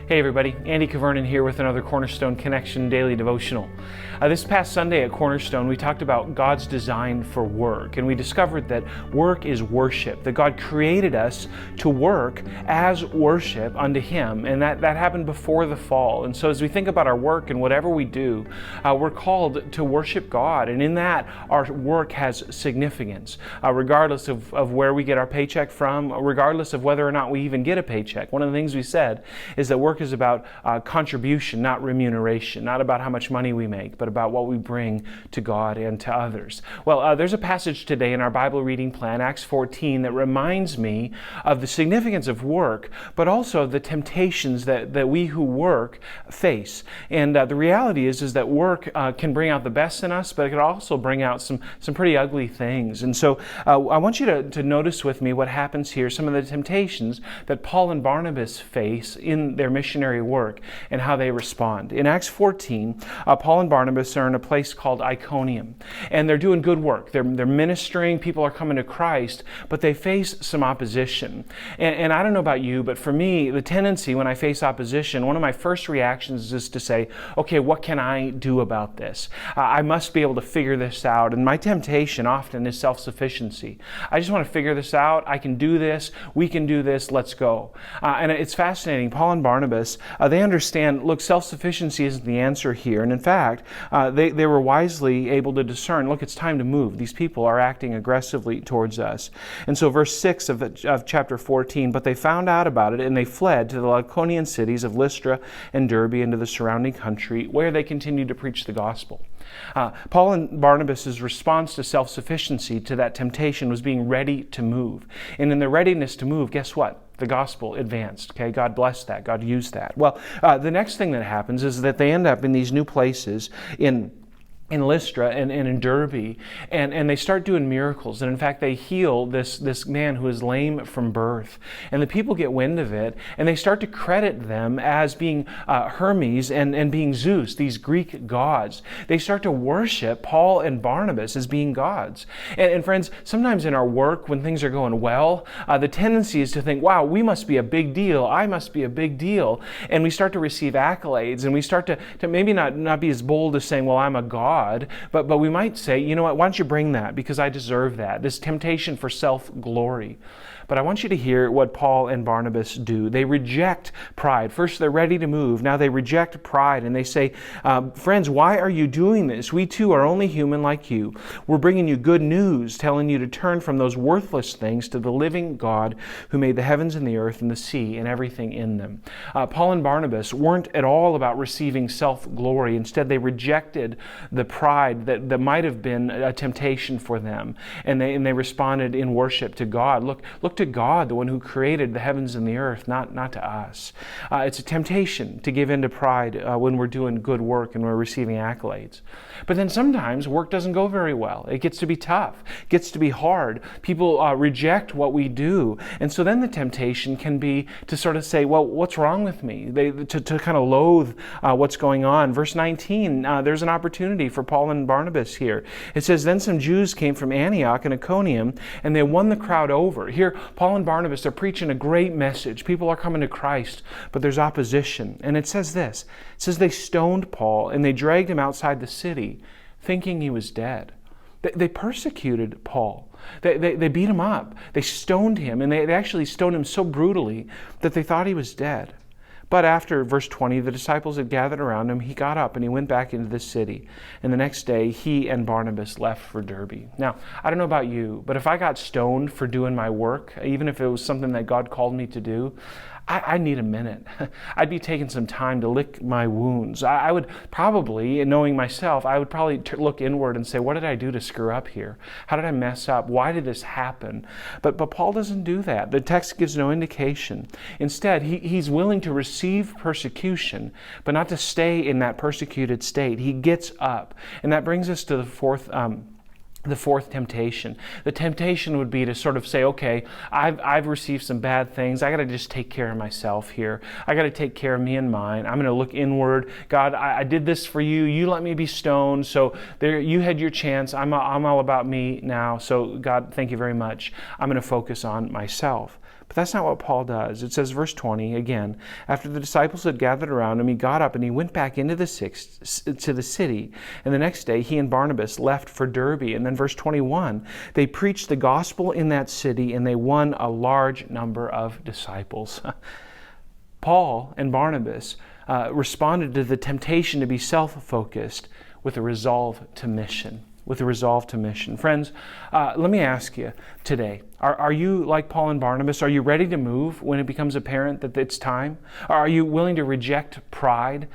Hey everybody, Andy Kvernen here with another Cornerstone Connection Daily Devotional. This past Sunday at Cornerstone, we talked about God's design for work, and we discovered that work is worship, that God created us to work as worship unto Him, and that happened before the fall. And so as we think about our work and whatever we do, we're called to worship God, and in that, our work has significance, regardless of where we get our paycheck from, regardless of whether or not we even get a paycheck. One of the things we said is that work is about contribution, not remuneration, not about how much money we make, but about what we bring to God and to others. Well, there's a passage today in our Bible reading plan, Acts 14, that reminds me of the significance of work, but also of the temptations that we who work face. And the reality is that work can bring out the best in us, but it can also bring out some pretty ugly things. And so I want you to notice with me what happens here, some of the temptations that Paul and Barnabas face in their missionary work and how they respond. In Acts 14, Paul and Barnabas are in a place called Iconium, and they're doing good work. They're ministering, people are coming to Christ, but they face some opposition. And I don't know about you, but for me, the tendency when I face opposition, one of my first reactions is to say, okay, what can I do about this? I must be able to figure this out. And my temptation often is self-sufficiency. I just want to figure this out. I can do this. We can do this. Let's go. And it's fascinating. Paul and Barnabas, they understand, look, self-sufficiency isn't the answer here. And in fact, they were wisely able to discern, look, it's time to move. These people are acting aggressively towards us. And so verse 6 of chapter 14, but they found out about it and they fled to the Lycaonian cities of Lystra and Derbe and to the surrounding country, where they continued to preach the gospel. Paul and Barnabas' response to self-sufficiency, to that temptation, was being ready to move. And in their readiness to move, guess what? The gospel advanced. Okay, God blessed that. God used that. Well, the next thing that happens is that they end up in these new places in Lystra and in Derbe, and they start doing miracles. And in fact, they heal this man who is lame from birth. And the people get wind of it, and they start to credit them as being Hermes and being Zeus, these Greek gods. They start to worship Paul and Barnabas as being gods. And friends, sometimes in our work, when things are going well, the tendency is to think, wow, we must be a big deal. I must be a big deal. And we start to receive accolades, and we start to maybe not be as bold as saying, well, I'm a god. But we might say, you know what, why don't you bring that, because I deserve that. This temptation for self-glory. But I want you to hear what Paul and Barnabas do. They reject pride. First, they're ready to move. Now they reject pride, and they say, friends, why are you doing this? We too are only human like you. We're bringing you good news, telling you to turn from those worthless things to the living God who made the heavens and the earth and the sea and everything in them. Paul and Barnabas weren't at all about receiving self-glory. Instead, they rejected the pride that might have been a temptation for them, and they responded in worship to God. Look to God, the one who created the heavens and the earth, not to us. It's a temptation to give in to pride when we're doing good work and we're receiving accolades. But then sometimes work doesn't go very well. It gets to be tough. It gets to be hard. People reject what we do. And so then the temptation can be to sort of say, well, what's wrong with me? To kind of loathe what's going on. Verse 19, there's an opportunity for Paul and Barnabas here. It says, then some Jews came from Antioch and Iconium, and they won the crowd over. Here, Paul and Barnabas are preaching a great message. People are coming to Christ, but there's opposition. And it says this. It says they stoned Paul, and they dragged him outside the city, thinking he was dead. They persecuted Paul. They beat him up. They stoned him, and they actually stoned him so brutally that they thought he was dead. But after, verse 20, the disciples had gathered around him, he got up and he went back into the city. And the next day, he and Barnabas left for Derbe. Now, I don't know about you, but if I got stoned for doing my work, even if it was something that God called me to do, I need a minute. I'd be taking some time to lick my wounds. I would probably, knowing myself, I would probably look inward and say, what did I do to screw up here? How did I mess up? Why did this happen? But Paul doesn't do that. The text gives no indication. Instead, he's willing to receive persecution, but not to stay in that persecuted state. He gets up. And that brings us to the fourth temptation. The temptation would be to sort of say, okay, I've received some bad things. I got to just take care of myself here. I got to take care of me and mine. I'm going to look inward. God, I did this for you. You let me be stoned. So there, you had your chance. I'm all about me now. So God, thank you very much. I'm going to focus on myself. But that's not what Paul does. It says, verse 20, again, after the disciples had gathered around him, he got up and he went back into the city. And the next day, he and Barnabas left for Derbe. And then verse 21, they preached the gospel in that city and they won a large number of disciples. Paul and Barnabas responded to the temptation to be self-focused with a resolve to mission. Friends, let me ask you today, are you like Paul and Barnabas? Are you ready to move when it becomes apparent that it's time? Are you willing to reject pride?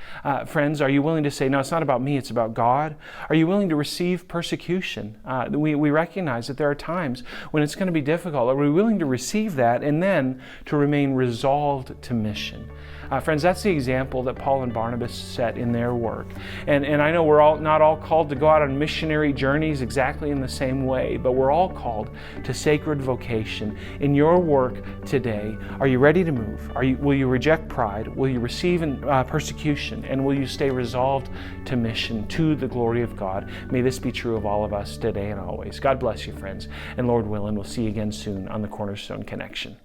Friends, are you willing to say, no, it's not about me, it's about God? Are you willing to receive persecution? We recognize that there are times when it's going to be difficult. Are we willing to receive that and then to remain resolved to mission? Friends, that's the example that Paul and Barnabas set in their work. And I know we're not all called to go out on missionary journeys exactly in the same way, but we're all called to sacred vocation. In your work today, are you ready to move? Will you reject pride? Will you receive persecution? And will you stay resolved to mission, to the glory of God? May this be true of all of us today and always. God bless you, friends. And Lord willing, we'll see you again soon on the Cornerstone Connection.